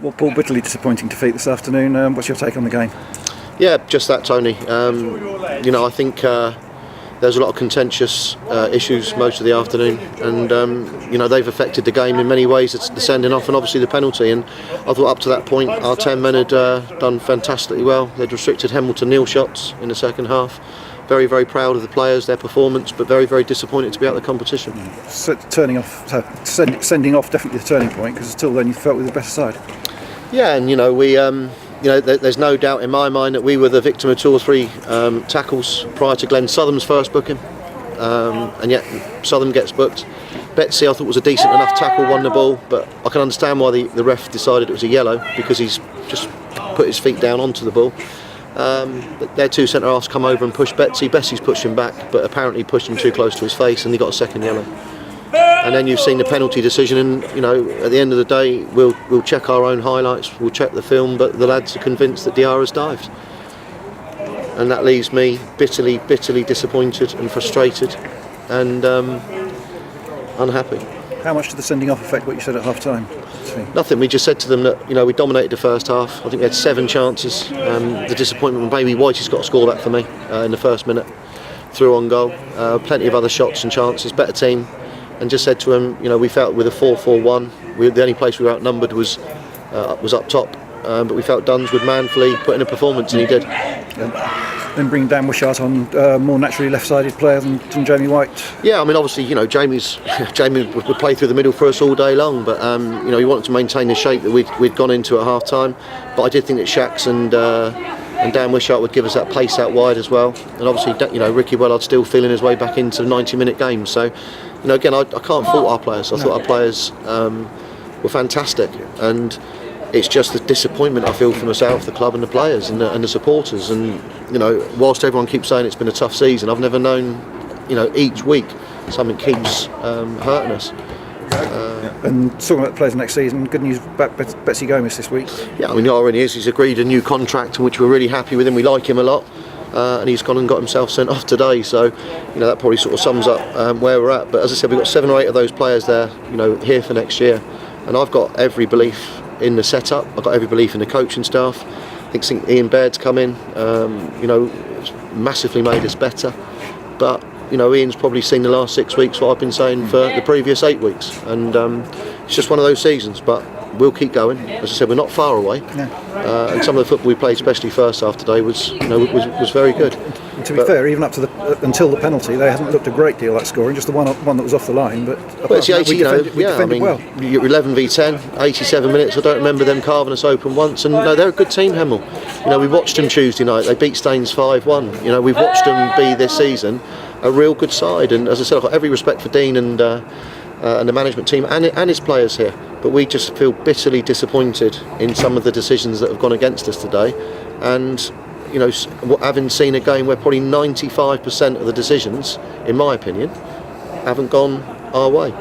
Well, Paul, bitterly disappointing defeat this afternoon. What's your take on the game? Yeah, just that, Tony. I think there's a lot of contentious issues most of the afternoon, and they've affected the game in many ways. It's the sending off and obviously the penalty. And I thought up to that point our 10 men had done fantastically well. They'd restricted Hemel to nil shots in the second half. Very, very proud of the players, their performance, but very, very disappointed to be out of the competition. Sending off definitely the turning point, because until then you felt we were the better side. Yeah, and there's no doubt in my mind that we were the victim of 2 or 3 tackles prior to Glenn Southern's first booking, and yet Southern gets booked. Betsy, I thought, was a decent enough tackle, won the ball, but I can understand why the ref decided it was a yellow, because he's just put his feet down onto the ball. Their 2 centre-halves come over and push Betsy. Betsy's pushed him back, but apparently pushed him too close to his face, and he got a second yellow. And then you've seen the penalty decision, and at the end of the day, we'll check our own highlights, we'll check the film, but the lads are convinced that Diarra's dived, and that leaves me bitterly disappointed and frustrated and unhappy. How much did the sending off affect what you said at half time? Nothing. We just said to them that we dominated the first half. I think we had 7 chances. The disappointment when maybe Whitey's got a score back for me in the first minute, through on goal. Plenty of other shots and chances, better team. And just said to him, we felt with a 4-4-1, the only place we were outnumbered was up top, but we felt Duns would manfully put in a performance, and he did. Then bring Dan Wishart on, more naturally left-sided player than Jamie White. Yeah, I mean, obviously, Jamie would play through the middle for us all day long, but he wanted to maintain the shape that we'd gone into at half time. But I did think that Shax and Dan Wishart would give us that pace out wide as well. And obviously, Ricky Wellard's still feeling his way back into 90-minute games. So, again, I can't fault our players. I thought our players were fantastic, and it's just the disappointment I feel for myself, the club and the players and the supporters. And whilst everyone keeps saying it's been a tough season, I've never known each week something keeps hurting us. And talking about the players next season, good news about Betsy Gomez this week. Yeah, I mean, he already is. He's agreed a new contract, in which we're really happy with him. We like him a lot. And he's gone and got himself sent off today, so that probably sort of sums up where we're at. But as I said, we've got 7 or 8 of those players there, here for next year, and I've got every belief in the setup. I've got every belief in the coaching staff. I think Ian Baird's come in, it's massively made us better. But Ian's probably seen the last 6 weeks what I've been saying for the previous 8 weeks, and it's just one of those seasons. But we'll keep going. As I said, we're not far away, and some of the football we played, especially first half today, was very good. And to be fair, even up to until the penalty, they hadn't looked a great deal like scoring. Just the one that was off the line. But it's the 80, we defended well. You're 11 v 10, 87 minutes. I don't remember them carving us open once. And they're a good team, Hemel. We watched them Tuesday night. They beat Staines 5-1. We've watched them be this season a real good side. And as I said, I've got every respect for Dean and the management team and his players here. But we just feel bitterly disappointed in some of the decisions that have gone against us today. And having seen a game where probably 95% of the decisions, in my opinion, haven't gone our way.